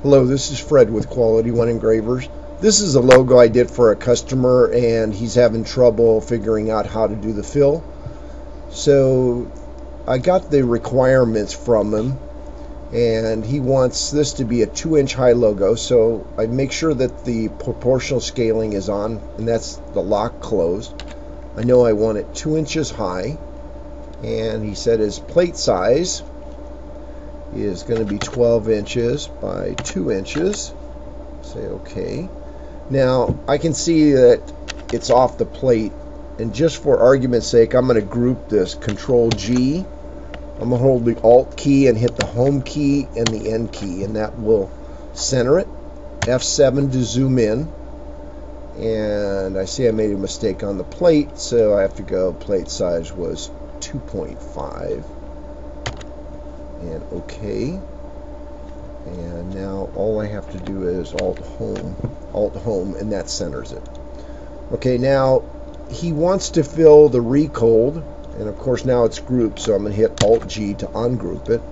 Hello, this is Fred with Quality One Engravers. This is a logo I did for a customer and he's having trouble figuring out how to do the fill. So I got the requirements from him and he wants this to be a 2-inch high logo, so I make sure that the proportional scaling is on and that's the lock closed. I know I want it 2 inches high, and he said his plate size is going to be 12 inches by 2 inches. Say okay. Now I can see that it's off the plate, and just for argument's sake I'm going to group this. Control G. I'm going to hold the Alt key and hit the Home key and the N key, and that will center it. F7 to zoom in, and I see I made a mistake on the plate, so I have to go plate size was 2.5. and OK, and now all I have to do is Alt home, and that centers it. Okay, now he wants to fill the recold, and of course now it's grouped, so I'm going to hit Alt G to ungroup it,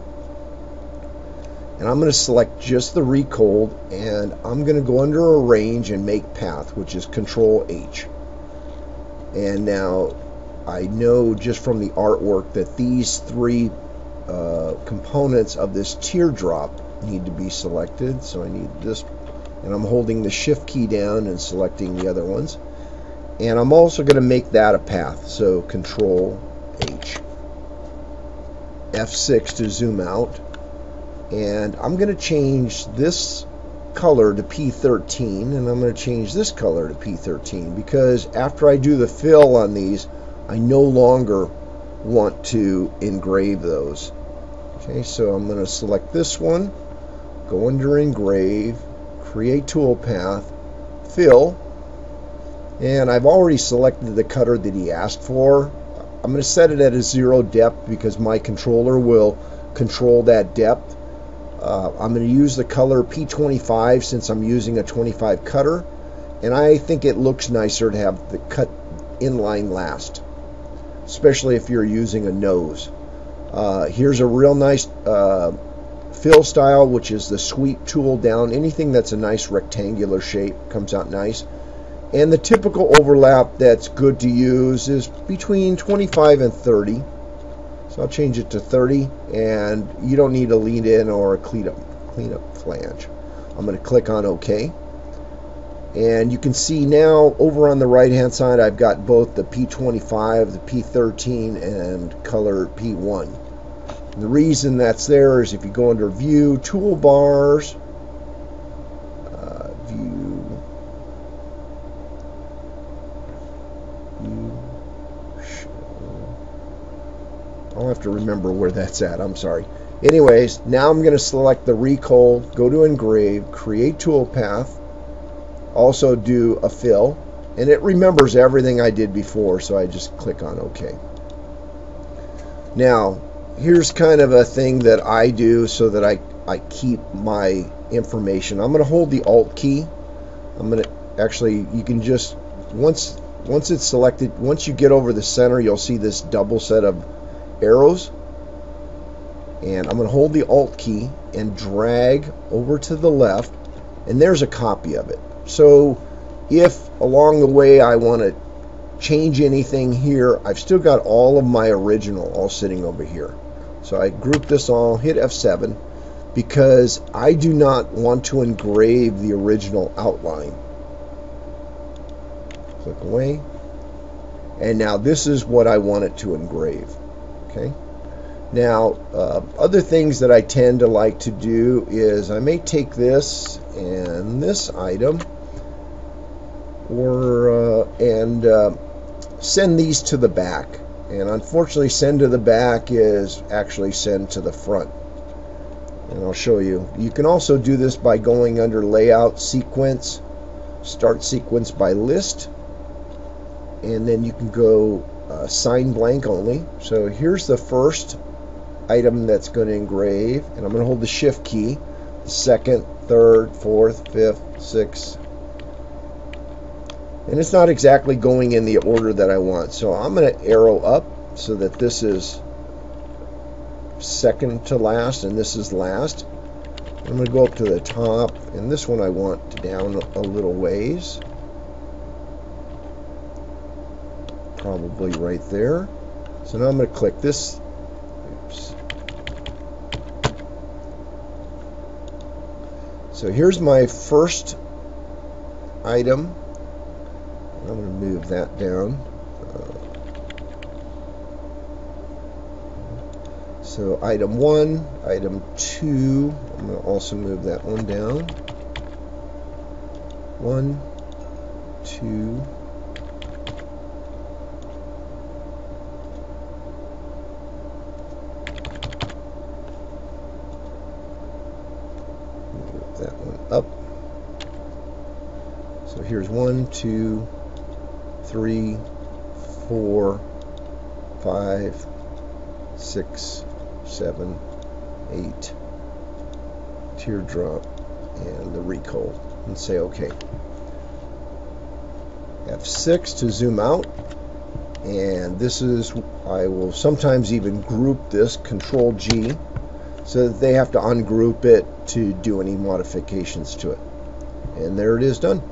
and I'm going to select just the recold, and I'm going to go under Arrange and Make Path, which is Control H. And now I know just from the artwork that these three components of this teardrop need to be selected, so I need this, and I'm holding the Shift key down and selecting the other ones, and I'm also going to make that a path, so Control H, F6 to zoom out, and I'm going to change this color to P13, and I'm going to change this color to P13 because after I do the fill on these I no longer want to engrave those. Okay, so I'm going to select this one, go under Engrave, Create Toolpath, Fill, and I've already selected the cutter that he asked for. I'm going to set it at a 0 depth because my controller will control that depth. I'm going to use the color P25 since I'm using a 25 cutter, and I think it looks nicer to have the cut inline last, especially if you're using a nose. Here's a real nice fill style, which is the sweep tool down. Anything that's a nice rectangular shape comes out nice. And the typical overlap that's good to use is between 25 and 30. So I'll change it to 30, and you don't need a lead in or a clean up flange. I'm going to click on OK. And you can see now over on the right hand side I've got both the P25, the P13, and color P1. And the reason that's there is if you go under View, Toolbars, View, I'll have to remember where that's at, I'm sorry. Anyways, now I'm going to select the recold, go to Engrave, Create Toolpath, also do a fill, and it remembers everything I did before, so I just click on OK. Now here's kind of a thing that I do so that I keep my information. I'm going to hold the Alt key. I'm going to actually, you can just once it's selected, once you get over the center you'll see this double set of arrows, and I'm going to hold the Alt key and drag over to the left, and there's a copy of it. So if along the way I want to change anything here, I've still got all of my original all sitting over here. So I group this all, hit F7, because I do not want to engrave the original outline. Click away, and now this is what I want it to engrave. Okay. Now other things that I tend to like to do is I may take this and this item and send these to the back, and unfortunately send to the back is actually send to the front, and I'll show you. You can also do this by going under Layout, Sequence, Start Sequence by List, and then you can go Sign Blank Only. So here's the first item that's going to engrave, and I'm going to hold the Shift key, the second, third, fourth, fifth, sixth, and it's not exactly going in the order that I want, so I'm going to arrow up so that this is second to last and this is last, I'm going to go up to the top, and this one I want down a little ways. Probably right there. So now I'm going to click this. Oops. So here's my first item. I'm going to move that down. So item 1, item 2, I'm going to also move that one down. 1, 2. Move that one up. So here's 1, 2, 3, 4, 5, 6, 7, 8, teardrop, and the recoal, and say OK. F6 to zoom out, and this is, I will sometimes even group this, Control G, so that they have to ungroup it to do any modifications to it. And there it is done.